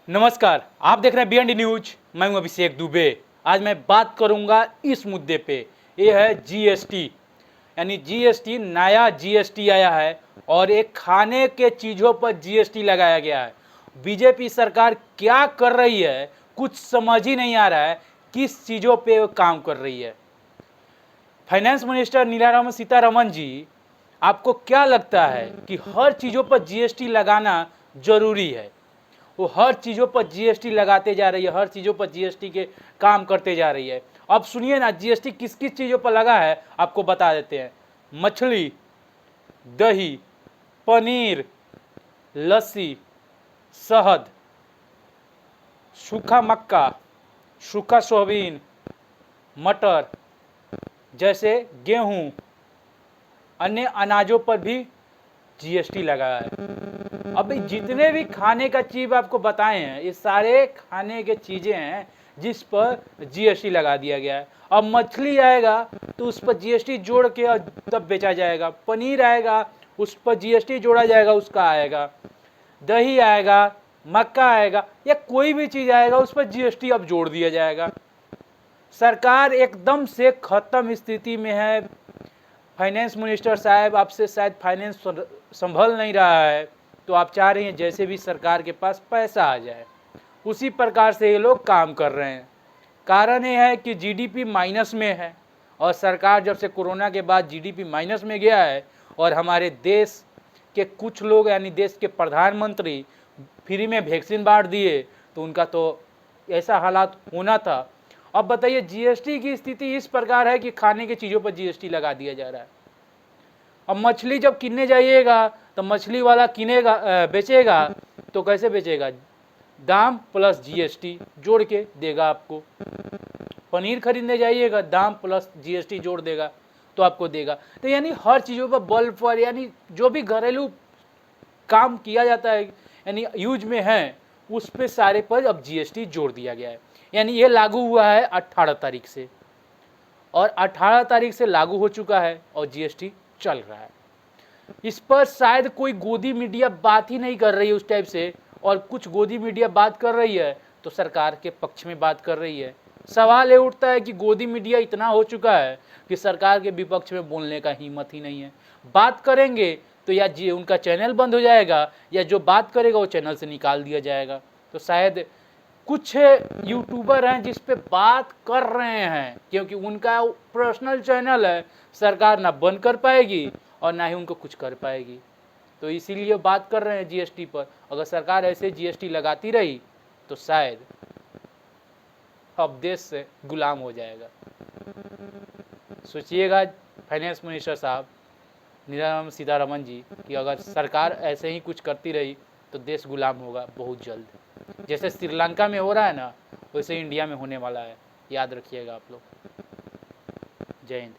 नमस्कार, आप देख रहे हैं बीएनडी न्यूज। मैं हूं अभिषेक दुबे। आज मैं बात करूंगा इस मुद्दे पे। ये है जीएसटी, यानी जीएसटी, नया जीएसटी आया है और एक खाने के चीज़ों पर जीएसटी लगाया गया है। बीजेपी सरकार क्या कर रही है, कुछ समझ ही नहीं आ रहा है किस चीज़ों पे वो काम कर रही है। फाइनेंस मिनिस्टर निर्मला सीतारमण जी, आपको क्या लगता है कि हर चीज़ों पर जीएसटी लगाना जरूरी है? वो हर चीज़ों पर जीएसटी लगाते जा रही है, हर चीज़ों पर जीएसटी के काम करते जा रही है। अब सुनिए ना, जीएसटी किस किस चीज़ों पर लगा है आपको बता देते हैं। मछली, दही, पनीर, लस्सी, शहद, सूखा मक्का, सूखा सोयाबीन, मटर जैसे गेहूं, अन्य अनाजों पर भी जीएसटी लगा है। अब जितने भी खाने का चीज आपको बताए हैं, ये सारे खाने के चीजें हैं जिस पर जीएसटी लगा दिया गया है। अब मछली आएगा तो उस पर जीएसटी जोड़ के और तब बेचा जाएगा। पनीर आएगा उस पर जीएसटी जोड़ा जाएगा, उसका आएगा। दही आएगा, मक्का आएगा, या कोई भी चीज आएगा उस पर जीएसटी अब जोड़ दिया जाएगा। सरकार एकदम से खत्म स्थिति में है। फाइनेंस मिनिस्टर साहब, आपसे शायद फाइनेंस संभल नहीं रहा है, तो आप चाह रही हैं जैसे भी सरकार के पास पैसा आ जाए, उसी प्रकार से ये लोग काम कर रहे हैं। कारण ये है कि जीडीपी माइनस में है, और सरकार जब से कोरोना के बाद जीडीपी माइनस में गया है और हमारे देश के कुछ लोग यानी देश के प्रधानमंत्री फ्री में वैक्सीन बांट दिए, तो उनका तो ऐसा हालात होना था। अब बताइए, जीएसटी की स्थिति इस प्रकार है कि खाने की चीज़ों पर जीएसटी लगा दिया जा रहा है। अब मछली जब किनने जाइएगा तो मछली वाला किनेगा, बेचेगा तो कैसे बेचेगा? दाम प्लस जीएसटी जोड़ के देगा आपको। पनीर खरीदने जाइएगा, दाम प्लस जीएसटी जोड़ देगा तो आपको देगा। तो यानी हर चीज़ों पर, बल्ब पर, यानी जो भी घरेलू काम किया जाता है यानी यूज में है, उस पे सारे पर अब जीएसटी जोड़ दिया गया है। यानी ये लागू हुआ है 18 तारीख से, और 18 तारीख से लागू हो चुका है और जीएसटी चल रहा है। इस पर शायद कोई गोदी मीडिया बात ही नहीं कर रही है उस टाइप से, और कुछ गोदी मीडिया बात कर रही है तो सरकार के पक्ष में बात कर रही है। सवाल ये उठता है कि गोदी मीडिया इतना हो चुका है कि सरकार के विपक्ष में बोलने का हिम्मत ही नहीं है। बात करेंगे तो या जी उनका चैनल बंद हो जाएगा, या जो बात करेगा वो चैनल से निकाल दिया जाएगा। तो शायद कुछ यूट्यूबर हैं जिस पे बात कर रहे हैं, क्योंकि उनका पर्सनल चैनल है, सरकार ना बंद कर पाएगी और ना ही उनको कुछ कर पाएगी। तो इसीलिए बात कर रहे हैं जीएसटी पर। अगर सरकार ऐसे जीएसटी लगाती रही तो शायद अब देश से गुलाम हो जाएगा। सोचिएगा फाइनेंस मिनिस्टर साहब निर्मला सीतारमण जी, कि अगर सरकार ऐसे ही कुछ करती रही तो देश गुलाम होगा बहुत जल्द। जैसे श्रीलंका में हो रहा है ना, वैसे इंडिया में होने वाला है। याद रखिएगा आप लोग। जय हिंद।